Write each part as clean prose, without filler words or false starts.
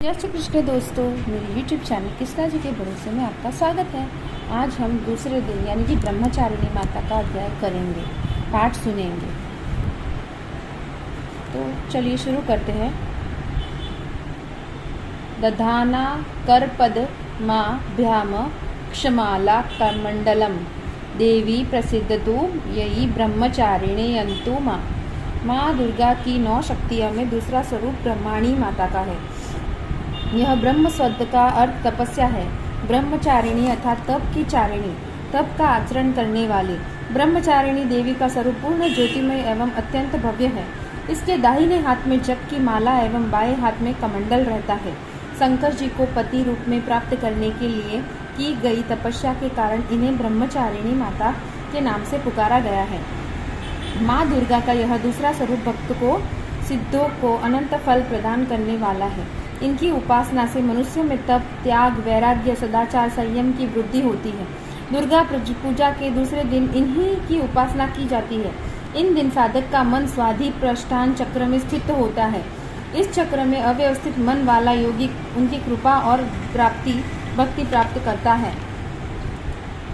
जय श्री कृष्ण दोस्तों, मेरे YouTube चैनल कृष्णा जी के भरोसे में आपका स्वागत है। आज हम दूसरे दिन यानी कि ब्रह्मचारिणी माता का अध्याय करेंगे, पाठ सुनेंगे। तो चलिए शुरू करते हैं। दधाना करपद माँ भ्याम क्षमाला कमंडलम देवी प्रसिद्धतु यही ब्रह्मचारिणी अंतु माँ दुर्गा की 9 शक्तियों में दूसरा स्वरूप ब्रह्माणी माता का है। यह ब्रह्म शब्द का अर्थ तपस्या है। ब्रह्मचारिणी अर्थात तप की चारिणी, तप का आचरण करने वाली। ब्रह्मचारिणी देवी का स्वरूप पूर्ण ज्योतिमय एवं अत्यंत भव्य है। इसके दाहिने हाथ में जप की माला एवं बाएं हाथ में कमंडल रहता है। शंकर जी को पति रूप में प्राप्त करने के लिए की गई तपस्या के कारण इन्हें ब्रह्मचारिणी माता के नाम से पुकारा गया है। माँ दुर्गा का यह दूसरा स्वरूप भक्त को सिद्धों को अनंत फल प्रदान करने वाला है। इनकी उपासना से मनुष्य में तप, त्याग, वैराग्य, सदाचार, संयम की वृद्धि होती है। दुर्गा पूजा के दूसरे दिन इन्हीं की उपासना की जाती है। इन दिन साधक का मन स्वाधि प्रस्थान चक्र में स्थित होता है। इस चक्र में अव्यवस्थित मन वाला योगी उनकी कृपा और भक्ति प्राप्त करता है।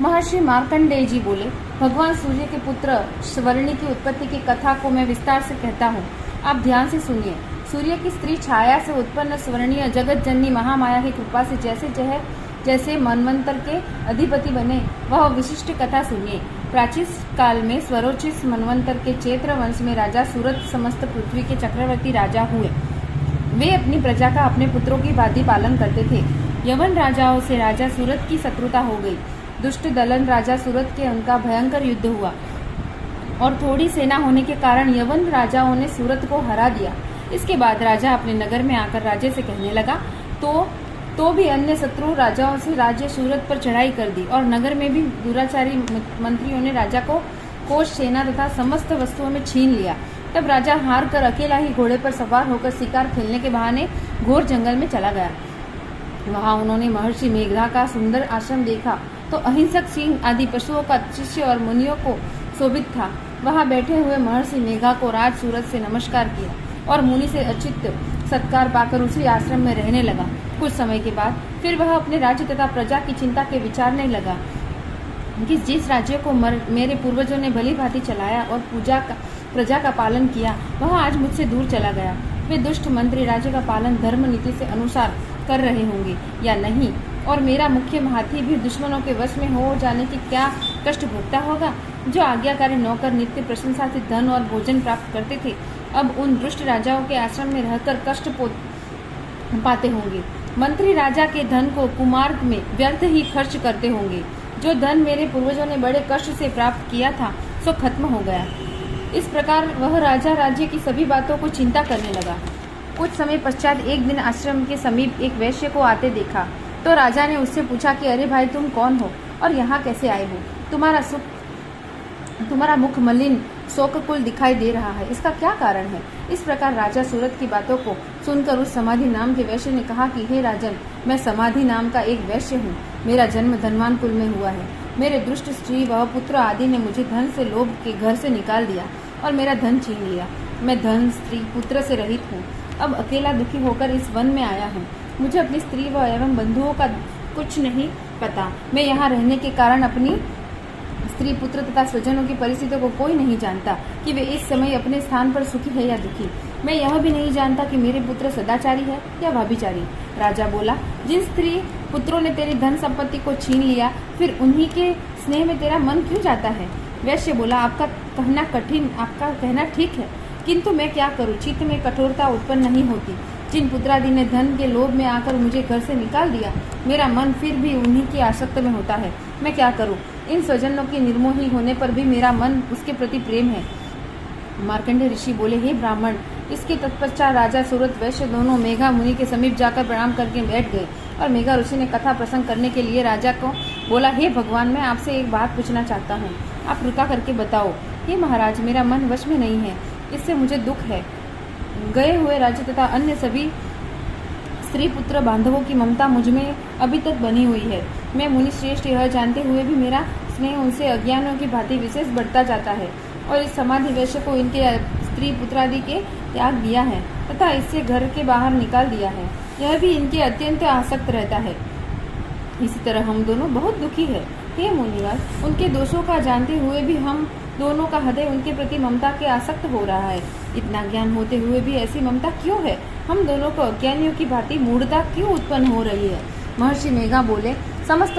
महर्षि मार्कंडेय जी बोले, भगवान सूर्य के पुत्र स्वर्णी की उत्पत्ति की कथा को मैं विस्तार से कहता हूँ, आप ध्यान से सुनिए। सूर्य की स्त्री छाया से उत्पन्न स्वर्णीय जगत जननी महामाया की कृपा से जैसे मनवंतर के अधिपति बने, वह विशिष्ट कथा सुनिए। प्राचीन काल में स्वरोचित मनवंतर के चैत्र वंश में राजा सूरत समस्त पृथ्वी के चक्रवर्ती राजा हुए। वे अपनी प्रजा का अपने पुत्रों की भांति पालन करते थे। यवन राजाओं से राजा सूरत की शत्रुता हो गई। दुष्ट दलन राजा सूरत के उनका भयंकर युद्ध हुआ और थोड़ी सेना होने के कारण यवन राजाओं ने सूरत को हरा दिया। इसके बाद राजा अपने नगर में आकर राजे से कहने लगा तो भी अन्य शत्रु राजाओं से राज्य सूरत पर चढ़ाई कर दी और नगर में भी दुराचारी मंत्रियों ने राजा को कोष, सेना तथा समस्त वस्तुओं में छीन लिया। तब राजा हार कर अकेला ही घोड़े पर सवार होकर शिकार खेलने के बहाने घोर जंगल में चला गया। वहां उन्होंने महर्षि मेघा का सुंदर आश्रम देखा तो अहिंसक सिंह आदि पशुओं का शिष्य और मुनियों को शोभित था। वहां बैठे हुए महर्षि मेघा को राज सूरत से नमस्कार किया और मुनि से उचित सत्कार पाकर उसी आश्रम में रहने लगा। कुछ समय के बाद फिर वह अपने राज्य तथा प्रजा की चिंता के विचारने लगा कि जिस राज्य को मेरे पूर्वजों ने भली भांति चलाया और प्रजा का पालन किया, वह आज मुझसे दूर चला गया। वे दुष्ट मंत्री राज्य का पालन धर्म नीति से अनुसार कर रहे होंगे या नहीं, और मेरा मुख्य हाथी भी दुश्मनों के वश में हो जाने की क्या कष्ट भोगता होगा। जो आज्ञाकारी नौकर नित्य प्रशंसा से धन और भोजन प्राप्त करते थे, अब उन दुष्ट राजाओं के आश्रम में रहकर कष्ट पाते होंगे। मंत्री राजा के धन को कुमार्ग में व्यर्थ ही खर्च करते होंगे। जो धन मेरे पूर्वजों ने बड़े कष्ट से प्राप्त किया था, सो खत्म हो गया। इस प्रकार वह राजा राज्य की सभी बातों को चिंता करने लगा। कुछ समय पश्चात एक दिन आश्रम के समीप एक वैश्य को आते देखा तो राजा ने उससे पूछा कि अरे भाई, तुम कौन हो और यहाँ कैसे आए हो? तुम्हारा मुख मलिन शोककुल दिखाई दे रहा है, इसका क्या कारण है? इस प्रकार राजा सूरत की बातों को सुनकर उस समाधि नाम के वैश्य ने कहा कि हे राजन, मैं समाधि नाम का एक वैश्य हूँ। मेरा जन्म धनवान कुल में हुआ है। मेरे दुष्ट स्त्री व पुत्र आदि ने मुझे धन से लोभ के घर से निकाल दिया और मेरा धन छीन लिया। मैं धन, स्त्री, पुत्र से रहित हूँ। अब अकेला दुखी होकर इस वन में आया हूँ। मुझे अपनी स्त्री व एवं बंधुओं का कुछ नहीं पता। मैं यहाँ रहने के कारण अपनी स्त्री, पुत्र तथा स्वजनों की परिस्थितियों को कोई नहीं जानता कि वे इस समय अपने स्थान पर सुखी है या दुखी। मैं यह भी नहीं जानता कि मेरे पुत्र सदाचारी है या व्यभिचारी। राजा बोला, जिन स्त्री पुत्रों ने तेरी धन संपत्ति को छीन लिया, फिर उन्हीं के स्नेह में तेरा मन क्यों जाता है? वैश्य बोला, आपका कहना ठीक है, किंतु मैं क्या करूं? चित्त में कठोरता उत्पन्न नहीं होती। जिन पुत्रादि ने धन के लोभ में आकर मुझे घर से निकाल दिया, मेरा मन फिर भी उन्हीं की आसक्त में होता है। मैं क्या करूं? इन स्वजनों के निर्मोही होने पर भी मेरा मन उसके प्रति प्रेम है। मार्कंडेय ऋषि बोले, हे ब्राह्मण, इसके तत्पश्चात राजा सूरत वैश्य दोनों मेघा मुनि के समीप जाकर प्रणाम करके बैठ गए और मेघा ऋषि ने कथा प्रसंग करने के लिए राजा को बोला, हे भगवान, मैं आपसे एक बात पूछना चाहता हूँ, आप कृपा करके बताओ। हे महाराज, मेरा मन वश में नहीं है, इससे मुझे दुख है। गए हुए राज्य तथा अन्य सभी स्त्री पुत्र बांधवों की ममता मुझ में अभी तक बनी हुई है। मैं मुनि श्रेष्ठ यह जानते हुए भी मेरा स्नेह उनसे अज्ञानों की भांति विशेष बढ़ता जाता है और इस समाधि वैश्य को इनके स्त्री पुत्रादि के त्याग दिया है तथा इससे घर के बाहर निकाल दिया है। यह भी इनके अत्यंत आसक्त रहता है। इसी तरह हम दोनों बहुत दुखी है। हे मुनिवर, उनके दोषों का जानते हुए भी हम दोनों का हृदय उनके प्रति ममता के आसक्त हो रहा है। इतना ज्ञान होते हुए भी ऐसी ममता क्यों है? हम दोनों को अज्ञानियों की भांति मूढ़ता क्यों उत्पन्न हो रही है? महर्षि मेघा बोले, समस्त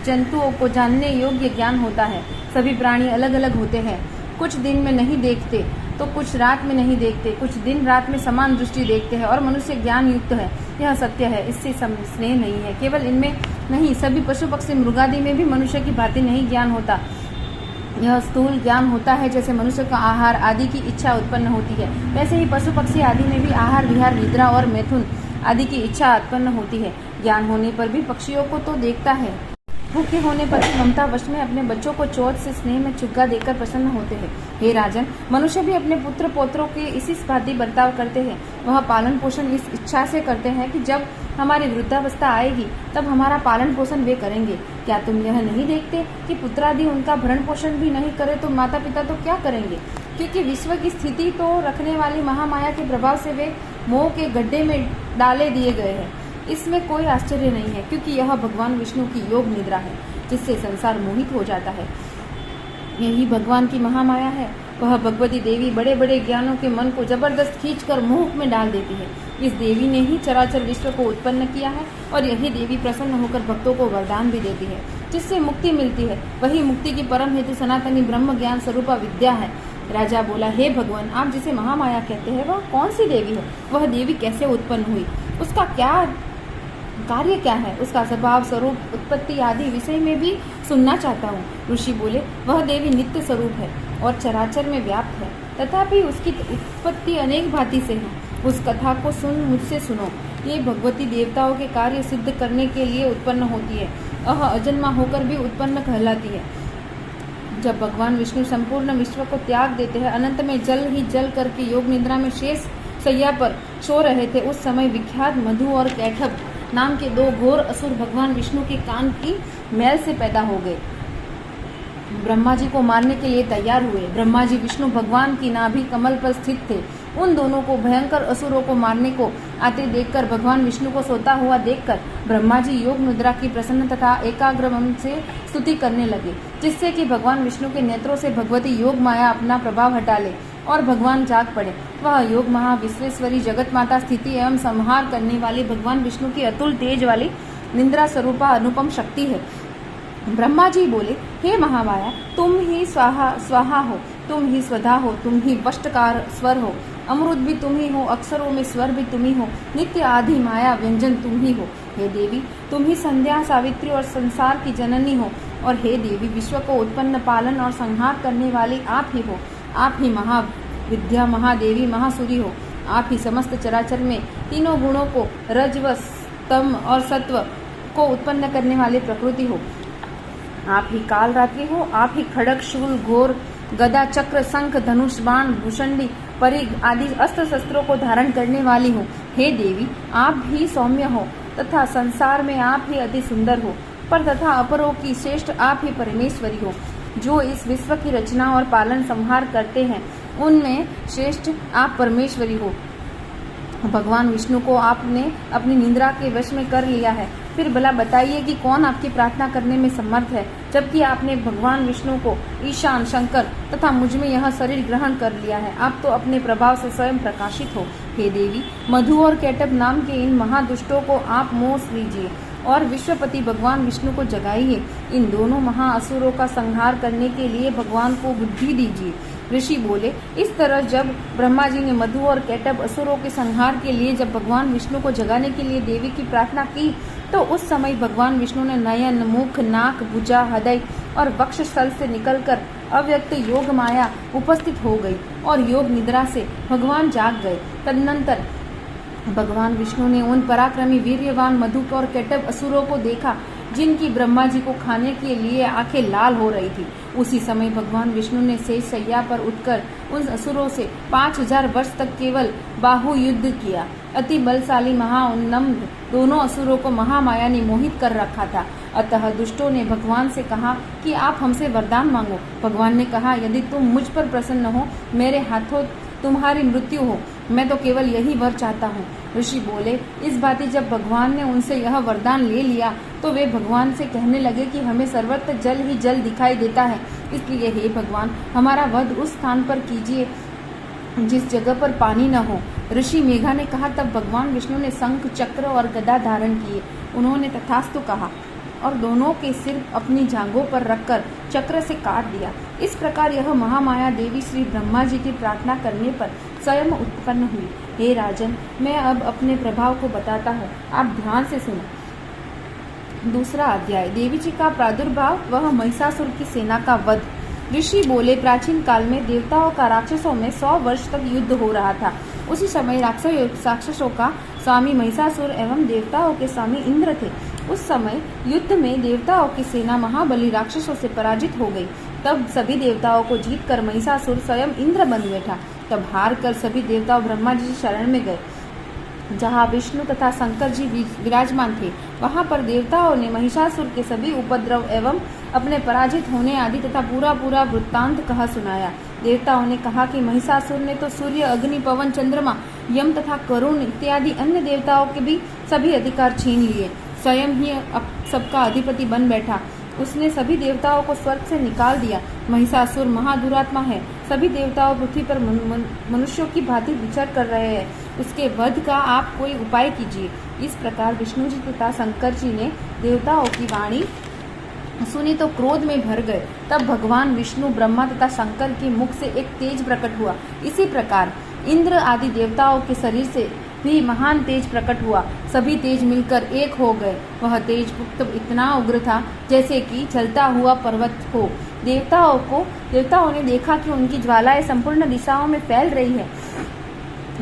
जंतुओं को जानने योग्य ज्ञान होता है। सभी प्राणी अलग अलग होते हैं। कुछ दिन में नहीं देखते तो कुछ रात में नहीं देखते, कुछ दिन रात में समान दृष्टि देखते हैं और मनुष्य ज्ञान युक्त है। यह सत्य है, इससे स्नेह नहीं है। केवल इनमें नहीं, सभी पशु पक्षी मृगादि में भी मनुष्य की भांति नहीं ज्ञान होता। यह स्थूल ज्ञान होता है। जैसे मनुष्य का आहार आदि की इच्छा उत्पन्न होती है, वैसे ही पशु पक्षी आदि में भी आहार विहार निद्रा और मैथुन आदि की इच्छा उत्पन्न होती है। ज्ञान होने पर भी पक्षियों को तो देखता है। भूखे होने पर भी ममता वश में अपने बच्चों को चोट से स्नेह में चुग्गा देकर प्रसन्न होते हैं। हे राजन, मनुष्य भी अपने पुत्र पौत्रों के इसी भांति बर्ताव करते हैं। वह पालन पोषण इस इच्छा से करते हैं कि जब हमारी वृद्धावस्था आएगी तब हमारा पालन पोषण वे करेंगे। क्या तुम यह नहीं देखते कि पुत्रादि उनका भरण पोषण भी नहीं करे तो माता पिता तो क्या करेंगे? क्योंकि विश्व की स्थिति तो रखने वाली महामाया के प्रभाव से वे मोह के गड्ढे में डाले दिए गए हैं। इसमें कोई आश्चर्य नहीं है, क्योंकि यह भगवान विष्णु की योग निद्रा है जिससे संसार मोहित हो जाता है। यही भगवान की महामाया है। वह भगवती देवी बड़े बड़े ज्ञानों के मन को जबरदस्त खींचकर मोह में डाल देती है। इस देवी ने ही चराचर विश्व को उत्पन्न किया है और यही देवी प्रसन्न होकर भक्तों को वरदान भी देती है जिससे मुक्ति मिलती है। वही मुक्ति की परम हेतु सनातनी ब्रह्म ज्ञान स्वरूपा विद्या है। राजा बोला, हे भगवान, आप जिसे महामाया कहते हैं वह कौन सी देवी है? वह देवी कैसे उत्पन्न हुई? उसका क्या कार्य क्या है? उसका स्वभाव स्वरूप उत्पत्ति आदि विषय में भी सुनना चाहता हूँ। ऋषि बोले, वह देवी नित्य स्वरूप है और चराचर में व्याप्त है, तथापि उसकी उत्पत्ति अनेक भांति से है। उस कथा को मुझसे सुनो। ये भगवती देवताओं के कार्य सिद्ध करने के लिए उत्पन्न होती है। वह अजन्मा होकर भी उत्पन्न कहलाती है। जब भगवान विष्णु संपूर्ण विश्व को त्याग देते हैं, अनंत में जल ही जल करके योग निद्रा में शेष सैया पर सो रहे थे, उस समय विख्यात मधु और कैठब नाम के दो घोर असुर भगवान विष्णु के कान की मैल से पैदा हो गए। ब्रह्मा जी को मारने के लिए तैयार हुए। ब्रह्मा जी विष्णु भगवान की नाभि कमल पर स्थित थे। उन दोनों को भयंकर असुरों को मारने को आते देखकर भगवान विष्णु को सोता हुआ देखकर ब्रह्मा जी योग मुद्रा की प्रसन्न तथा एकाग्र मन से स्तुति करने लगे, जिससे कि भगवान विष्णु के नेत्रों से भगवती योग माया अपना प्रभाव हटा ले और भगवान जाग पड़े। वह योग महा विश्वेश्वरी जगत माता स्थिति एवं संहार करने वाली भगवान विष्णु की अतुल तेज वाली निंद्रा स्वरूपा अनुपम शक्ति है। ब्रह्मा जी बोले, हे महामाया, तुम ही स्वाहा स्वाहा हो, तुम ही स्वधा हो, तुम ही वष्टकार स्वर हो, अमृत भी तुम ही हो, अक्षरों में स्वर भी तुम ही हो, नित्य आदि माया व्यंजन तुम ही हो। हे देवी, तुम ही संध्या सावित्री और संसार की जननी हो। और हे देवी, विश्व को उत्पन्न पालन और संहार करने वाली आप ही हो। आप ही महाविद्या महादेवी महासुरी हो। आप ही समस्त चराचर में तीनों गुणों को रजव तम और सत्व को उत्पन्न करने वाली प्रकृति हो। आप ही काल रात्रि हो। आप ही खड़ग शूल घोर गदा चक्र शंख धनुष बाण भूषणी परिघ आदि अस्त्र शस्त्रों को धारण करने वाली हो। हे देवी, आप ही सौम्य हो तथा संसार में आप ही अति सुंदर हो, पर तथा अपरों की श्रेष्ठ आप ही परमेश्वरी हो। जो इस विश्व की रचना और पालन संहार करते हैं उनमें श्रेष्ठ आप परमेश्वरी हो। भगवान विष्णु को आपने अपनी निंद्रा के वश में कर लिया है। फिर भला बताइए कि कौन आपकी प्रार्थना करने में समर्थ है, जबकि आपने भगवान विष्णु को ईशान शंकर तथा मुझ में यह शरीर ग्रहण कर लिया है। आप तो अपने प्रभाव से स्वयं प्रकाशित हो। हे देवी, मधु और कैटब नाम के इन महादुष्टों को आप मोह लीजिए और विश्वपति भगवान विष्णु को जगाइए। इन दोनों महाअसुरों का संहार करने के लिए भगवान को बुद्धि दीजिए। ऋषि बोले, इस तरह जब ब्रह्मा जी ने मधु और कैटब असुरों के संहार के लिए जब भगवान विष्णु को जगाने के लिए देवी की प्रार्थना की, तो उस समय भगवान विष्णु ने नयन मुख नाक भुजा हृदय और वक्षस्थल से निकलकर अव्यक्त योग माया उपस्थित हो गई और योग निद्रा से भगवान जाग गए। तदनंतर भगवान विष्णु ने उन पराक्रमी वीर्यवान मधु और कैटब असुरों को देखा जिनकी ब्रह्मा जी को खाने के लिए आंखें लाल हो रही थी। उसी समय भगवान विष्णु ने शेष शैया पर उठकर उन असुरों से 5000 वर्ष तक केवल बाहु युद्ध किया। अति बलशाली महाउन्नम्द दोनों असुरों को महामाया ने मोहित कर रखा था। अतः दुष्टों ने भगवान से कहा कि आप हमसे वरदान मांगो। भगवान ने कहा, यदि तुम मुझ पर प्रसन्न हो, मेरे हाथों तुम्हारी मृत्यु हो। मैं तो केवल यही वर चाहता हूँ। ऋषि बोले। इस बात जब भगवान ने उनसे यह वरदान ले लिया तो वे भगवान से कहने लगे कि हमें सर्वत्र जल ही जल दिखाई देता है, इसलिए हे भगवान हमारा वध उस स्थान पर कीजिए जिस जगह पर पानी न हो। ऋषि मेघा ने कहा। तब भगवान विष्णु ने शंख, चक्र और गदा धारण किए। उन्होंने तथास्तु कहा और दोनों के सिर अपनी जांघों पर रखकर चक्र से काट दिया। इस प्रकार यह महामाया देवी श्री ब्रह्मा जी की प्रार्थना करने पर स्वयं उत्पन्न हुई। हे राजन, मैं अब अपने प्रभाव को बताता हूँ, आप ध्यान से सुनो। दूसरा अध्याय, देवी जी का प्रादुर्भाव, वह महिषासुर की सेना का वध। ऋषि बोले। प्राचीन काल में देवताओं का राक्षसों में 100 वर्ष तक युद्ध हो रहा था। उसी समय राक्षसों का स्वामी महिषासुर एवं देवताओं के स्वामी इंद्र थे। उस समय युद्ध में देवताओं की सेना महाबली राक्षसों से पराजित हो गई। तब सभी देवताओं को जीतकर महिषासुर स्वयं इंद्र बन बैठा। तब हार कर सभी देवता ब्रह्मा जी शरण में गए। जहाँ विष्णु तथा शंकर जी विराजमान थे, वहाँ पर देवताओं ने महिषासुर के सभी उपद्रव एवं अपने पराजित होने आदि तथा पूरा वृत्तांत कहा सुनाया। देवताओं ने कहा कि महिषासुर ने तो सूर्य, अग्नि, पवन, चंद्रमा, यम तथा करुण इत्यादि अन्य देवताओं के भी सभी अधिकार छीन लिए। स्वयं ही सबका अधिपति बन बैठा। उसने सभी देवताओं को स्वर्ग से निकाल दिया। महिषासुर महादुरात्मा है। सभी देवताओं पृथ्वी पर मनुष्यों की भांति विचर कर रहे हैं। उसके वध का आप कोई उपाय कीजिए। इस प्रकार विष्णु जी तथा शंकर जी ने देवताओं की वाणी सुनी तो क्रोध में भर गए। तब भगवान विष्णु, ब्रह्मा तथा शंकर के मुख से एक तेज प्रकट हुआ। इसी प्रकार इंद्र आदि देवताओं के शरीर से भी महान तेज प्रकट हुआ। सभी तेज मिलकर एक हो गए। वह तेज इतना उग्र था जैसे कि चलता हुआ पर्वत हो। देवताओं ने देखा कि उनकी ज्वालाएं संपूर्ण दिशाओं में फैल रही है।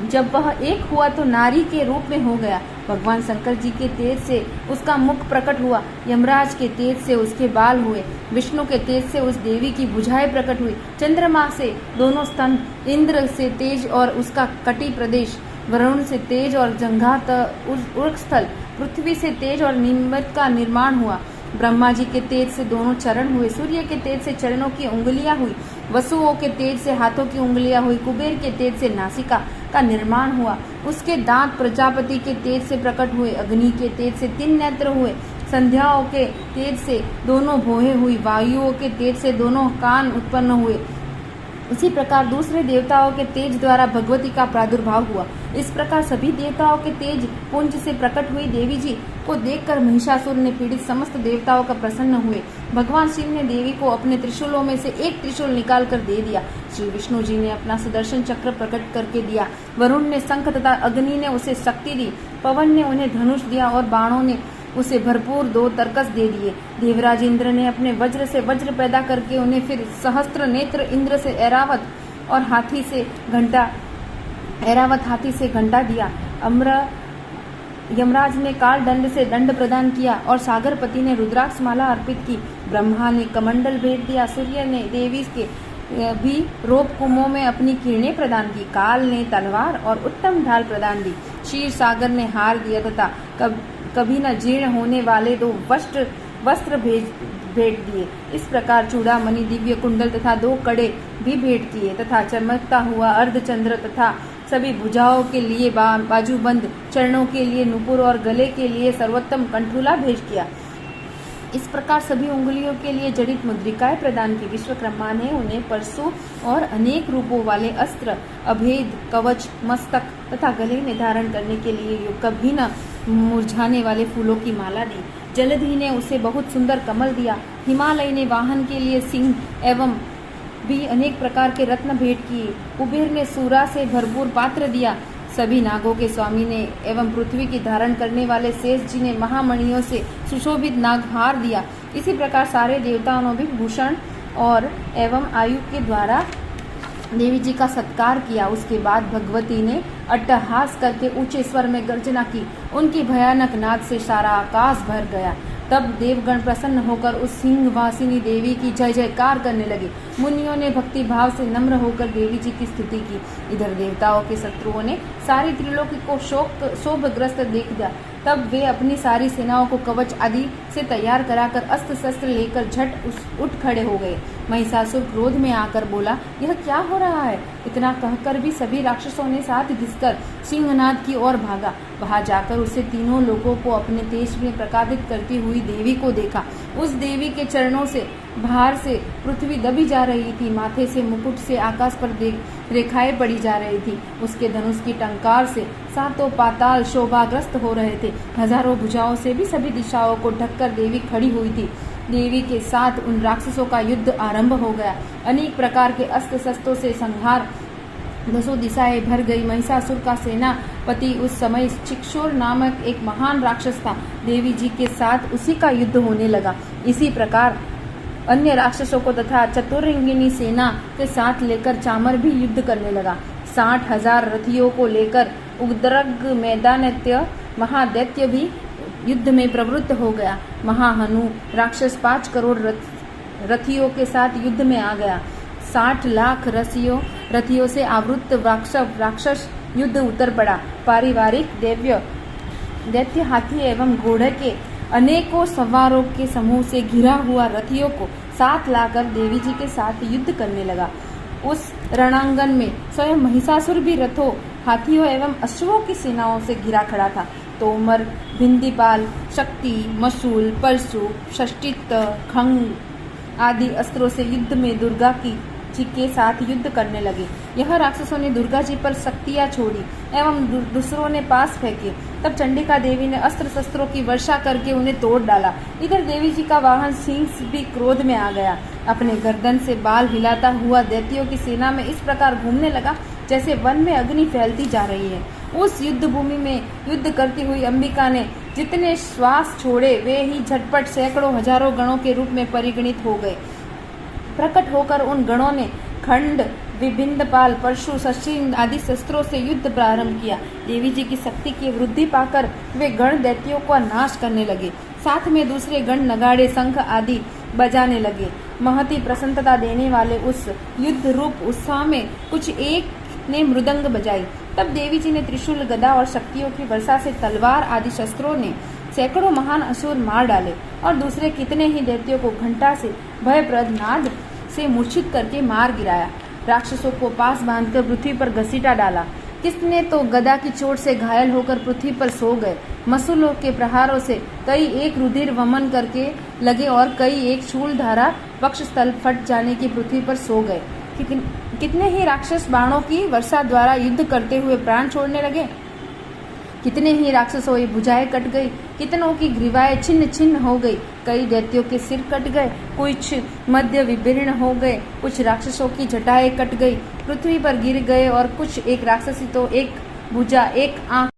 जब वह एक हुआ तो नारी के रूप में हो गया। भगवान शंकर जी के तेज से उसका मुख प्रकट हुआ। यमराज के तेज से उसके बाल हुए। विष्णु के तेज से उस देवी की भुजाएं प्रकट हुई। चंद्रमा से दोनों स्तन, इंद्र से तेज और उसका कटी प्रदेश, वरुण से तेज और जंघात उर्स्थल, पृथ्वी से तेज और निमित्त का निर्माण हुआ। ब्रह्मा जी के तेज से दोनों चरण हुए। सूर्य के तेज से चरणों की उंगलियां हुई। वसुओं के तेज से हाथों की उंगलियां हुई। कुबेर के तेज से नासिका का निर्माण हुआ। उसके दांत प्रजापति के तेज से प्रकट हुए। अग्नि के तेज से 3 नेत्र हुए। संध्याओं के तेज से दोनों भौहें हुई। वायुओं के तेज से दोनों कान उत्पन्न हुए। इसी प्रकार दूसरे देवताओं के तेज द्वारा भगवती का प्रादुर्भाव हुआ। इस प्रकार सभी देवताओं के तेज पुंज से प्रकट हुई देवी जी को देखकर महिषासुर ने पीड़ित समस्त देवताओं का प्रसन्न हुए। भगवान शिव ने देवी को अपने त्रिशूलों में से एक त्रिशूल निकाल कर दे दिया। श्री विष्णु जी ने अपना सुदर्शन चक्र प्रकट करके दिया। वरुण ने शंख तथा अग्नि ने उसे शक्ति दी। पवन ने उन्हें धनुष दिया और बाणों ने उसे भरपूर 2 तरकस दे दिए। देवराज इंद्र ने अपने वज्र से वज्र पैदा करके उन्हें फिर सहस्त्र नेत्र इंद्र से ऐरावत हाथी से घंटा दिया। यमराज ने काल दंड से दंड प्रदान किया और सागरपति ने रुद्राक्ष माला अर्पित की। ब्रह्मा ने कमंडल भेंट दिया। सूर्य ने देवी के भी रोप कुमों में अपनी किरणें प्रदान की। काल ने तलवार और उत्तम ढाल प्रदान दी। क्षीर सागर ने हार दिया तथा कभी न जीर्ण होने वाले 2 वस्त्र भेंट दिए। इस प्रकार चूड़ामणि, दिव्य कुंडल तथा 2 कड़े भी भेंट किए तथा चमकता हुआ अर्धचंद्र तथा सभी भुजाओं के लिए बाजूबंद, चरणों के लिए नुपुर और गले के लिए सर्वोत्तम कंठूला भेंट किया। इस प्रकार सभी उंगलियों के लिए जड़ित मुद्रिकाएं प्रदान की। विश्वकर्मा ने उन्हें परशु और अनेक रूपों वाले अस्त्र, अभेद कवच, मस्तक तथा गले में धारण करने के लिए कभी न मुरझाने वाले फूलों की माला दी। जलधि ने उसे बहुत सुंदर कमल दिया। हिमालय ने वाहन के लिए सिंह एवं भी अनेक प्रकार के रत्न भेंट किए। कुबेर ने सूरा से भरपूर पात्र दिया। सभी नागों के स्वामी ने एवं पृथ्वी की धारण करने वाले शेष जी ने महामणियों से सुशोभित नागहार दिया। इसी प्रकार सारे देवताओं ने भी भूषण और एवं आयु के द्वारा देवी जी का सत्कार किया। उसके बाद भगवती ने अट्टहास करके ऊंचे स्वर में गर्जना की। उनकी भयानक नाद से सारा आकाश भर गया। तब देवगण प्रसन्न होकर उस सिंहवासिनी देवी की जय जयकार करने लगे। मुनियों ने भक्ति भाव से नम्र होकर देवी जी की स्तुति की। इधर देवताओं के शत्रुओं ने सारी त्रिलोकी को शोभग्रस्त देख दिया। तब वे अपनी सारी सेनाओं को कवच आदि से तैयार कराकर अस्त्र शस्त्र लेकर झट उठ खड़े हो गए। महिषासुर क्रोध में आकर बोला, यह क्या हो रहा है? इतना कहकर भी सभी राक्षसों ने साथ घिसकर सिंहनाद की ओर भागा। वहां जाकर उसे तीनों लोगों को अपने तेज में प्रकाशित करती हुई देवी को देखा। उस देवी के चरणों से भार से पृथ्वी दबी जा रही थी, माथे से मुकुट से आकाश पर रेखाएं पड़ी जा रही थी। उसके धनुष की टंकार से सातों पाताल शोभाग्रस्त हो रहे थे। हजारों भुजाओं से भी सभी दिशाओं को ढककर देवी खड़ी हुई थी। देवी के साथ उन राक्षसों का युद्ध आरंभ हो गया। अनेक प्रकार के अस्त्र शस्त्रों से संहार दसों दिशाएं भर गई। महिषासुर का सेनापति उस समय चिक्षुर नामक एक महान राक्षस था। देवी जी के साथ उसी का युद्ध होने लगा। इसी प्रकार अन्य राक्षसों को तथा चतुरंगिनी सेना के साथ लेकर चामर भी युद्ध करने लगा। 60,000 रथियों को लेकर उग्रग मैदानत्य महादैत्य भी युद्ध में प्रवृत्त हो गया। महाहनु राक्षस 5 करोड़ रथियों के साथ युद्ध में आ गया। 60 लाख रथियों से आवृत्त राक्षस युद्ध उतर पड़ा। पारिवारिक दैत्य हाथी एवं घोड़े के अनेकों सवारों के समूह से घिरा हुआ रथियों को साथ लाकर देवी जी के साथ युद्ध करने लगा। उस रणांगन में स्वयं महिषासुर भी रथों, हाथियों एवं अश्वों की सेनाओं से घिरा खड़ा था। तोमर, भिंदीपाल, शक्ति, मसूल, परशु, षष्टित, खंग आदि अस्त्रों से युद्ध में दुर्गा जी के साथ युद्ध करने लगे। यह राक्षसों ने दुर्गा जी पर शक्तियां छोड़ी एवं दूसरों ने पास फेंके। तब चंडिका देवी ने अस्त्र शस्त्रों की वर्षा करके उन्हें तोड़ डाला। इधर देवी जी का वाहन सिंह भी क्रोध में आ गया। अपने गर्दन से बाल हिलाता हुआ दैत्यों की सेना में इस प्रकार घूमने लगा जैसे वन में अग्नि फैलती जा रही है। उस युद्ध भूमि में युद्ध करती हुई अंबिका ने जितने श्वास छोड़े वे ही झटपट सैकड़ों हजारों गणों के रूप में परिगणित हो गए। प्रकट होकर उन गणों ने खंड, विभिन्नपाल, परशु, शशि आदि शस्त्रों से युद्ध प्रारंभ किया। देवी जी की शक्ति की वृद्धि पाकर वे गण दैत्यों का नाश करने लगे। साथ में दूसरे गण नगाड़े, शंख आदि बजाने लगे। महती प्रसन्नता देने वाले उस युद्ध रूप उत्साह में कुछ एक ने मृदंग बजाई। तब देवी जी ने त्रिशूल, गदा और शक्तियों की वर्षा से तलवार आदि शस्त्रों ने सैकड़ों महान असुर मार डाले और दूसरे कितने ही दैत्यों को घंटा से भयप्रद नाद से मूर्छित करके मार गिराया। राक्षसों को पास बांधकर पृथ्वी पर घसीटा डाला। किसने तो गदा की चोट से घायल होकर पृथ्वी पर सो गए। मसूलों के प्रहारों से कई एक रुधिर वमन करके लगे और कई एक शूल धारा वक्षस्थल फट जाने की पृथ्वी पर सो गए। कितने ही राक्षस बाणों की वर्षा द्वारा युद्ध करते हुए प्राण छोड़ने लगे। कितने ही राक्षसों की भुजाएं कट गई, कितनों की ग्रीवाएं छिन्न छिन्न हो गई। कई दैत्यों के सिर कट गए, कुछ मध्य विभिन्न हो गए, कुछ राक्षसों की जटाएं कट गई, पृथ्वी पर गिर गए और कुछ एक राक्षसी तो एक भुजा, एक आंख